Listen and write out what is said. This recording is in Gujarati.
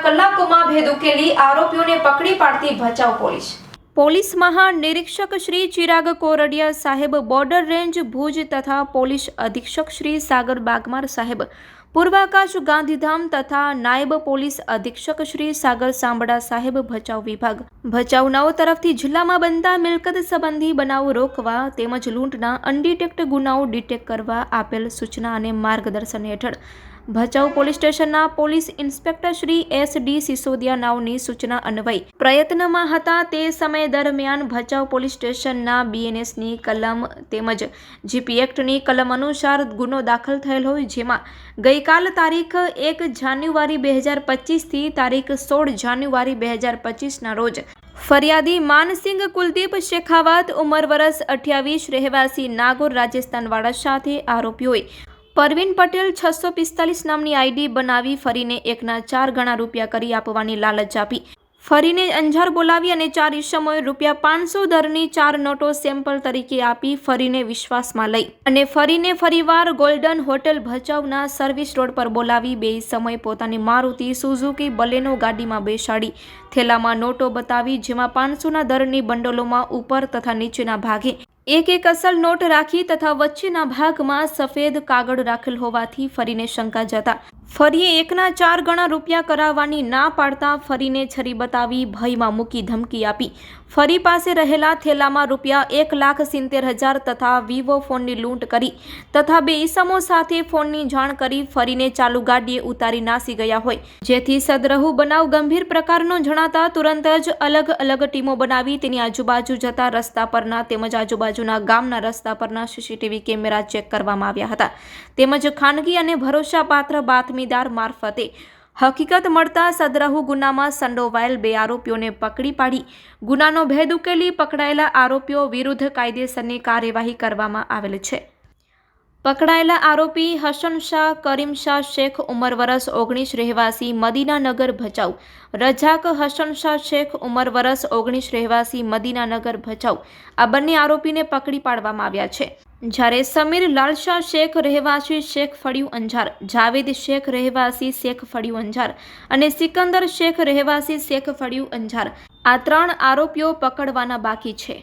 કલાકોમાં ભેદ ઉકેલી આરોપીઓને પકડી પાડતી ભચાઉ પોલીસ મહાનિરીક્ષક શ્રી ચિરાગ કોરડિયા સાહેબ, બોર્ડર રેન્જ ભુજ તથા પોલીસ અધિક્ષક શ્રી સાગર બાગમાર સાહેબ, પૂર્વાકાશ ગાંધીધામ તથા નાયબ પોલીસ અધિક્ષક શ્રી સાગર સાંબડા સાહેબ, ભચાઉ વિભાગ ભચાઉ 9 તરફથી જિલ્લામાં બનતા મિલકત સંબંધી બનાવો રોકવા તેમજ લૂંટના અનડિટેક્ટ ગુનાઓ ડિટેક્ટ કરવા આપેલ સૂચના અને માર્ગદર્શન હેઠળ ભચાઉ પોલીસ સ્ટેશનના police inspector Shri SD Sisodiya નાવની સૂચના અન્વયે પ્રયત્નમાં હતા તે સમય દરમિયાન ભચાઉ પોલીસ સ્ટેશનના BNSની કલમ તેમજ GP એક્ટની કલમ અનુસાર ગુનો દાખલ થયેલ હોય, જેમાં ગઈકાલ તારીખ 1 જાન્યુઆરી 2025 થી તારીખ 16 જાન્યુઆરી 2025ના રોજ ફરિયાદી માનસિંગ કુલદીપ શેખાવત, ઉંમર વર્ષ 28, રહેવાસી નાગોર, રાજસ્થાન વાળા સાથે આરોપીઓએ પરવીન પટેલ 645 નામની ID બનાવી ફરીને 1ના 4 ગણા રૂપિયા કરી આપવાની લાલચ આપી ફરીને અંજાર બોલાવી અને 4 ઈસમોએ ₹500 દરની 4 નોટો સેમ્પલ તરીકે આપી ફરીને વિશ્વાસમાં લઈ અને ફરીને ફરીવાર ગોલ્ડન હોટેલ ભચાઉના સર્વિસ રોડ પર બોલાવી 2 ઈસમોએ પોતાની મારુતિ સુઝુકી બલેનો ગાડીમાં બેસાડી થેલામાં નોટો બતાવી, જેમાં 500ના દરની બંડલોમાં ઉપર તથા નીચેના ભાગે એક અસલ નોટ રાખી તથા વચ્ચેના ભાગમાં સફેદ કાગળ રાખેલ હોવાથી ફરીને શંકા જતા ફરીએ 1ના 4 ગણા રૂપિયા કરાવવાની ના પાડતા ફરીને છરી બતાવી ભયમાં મૂકી ધમકી આપી ફરી પાસે રહેલા થેલામાં ₹1,70,000 તથા વિવો ફોનની લૂંટ કરી તથા 2 ઈસમો સાથે ફોનની જાણ કરી ફરીને ચાલુ ગાડીએ ઉતારી નાસી ગયા હોય, જેથી સદરહુ બનાવ ગંભીર પ્રકારનો જણાતા તુરંત જ અલગ અલગ ટીમો બનાવી તેની આજુબાજુ જતા રસ્તા પરના તેમજ આજુબાજુના ગામના રસ્તા પરના CCTV કેમેરા ચેક કરવામાં આવ્યા હતા, તેમજ ખાનગી અને ભરોસાપાત્ર બાતમીદાર મારફતે હકીકત મળતા સદરહુ ગુનામાં સંડોવાયેલ 2 આરોપીઓને પકડી પાડી ગુનાનો ભેદ ઉકેલી પકડાયેલા આરોપીઓ વિરુદ્ધ કાયદેસરની કાર્યવાહી કરવામાં આવેલ છે. પકડાયેલા આરોપી હસન શાહ કરીમ શાહ શેખ, ઉંમર વર્ષ 19, રહેવાસી મદીનાનગર ભચાઉ, રજાક હસન શાહ શેખ, ઉંમર વર્ષ 19, રહેવાસી મદીનાનગર ભચાઉ, આ બંને આરોપીને પકડી પાડવામાં આવ્યા છે. જ્યારે સમીર લાલશાહ શેખ, રહેવાસી શેખ ફળિયું અંજાર, જાવેદ શેખ, રહેવાસી શેખ ફળિયું અંજાર અને સિકંદર શેખ, રહેવાસી શેખ ફળિયું અંજાર, આ 3 આરોપીઓ પકડવાના બાકી છે.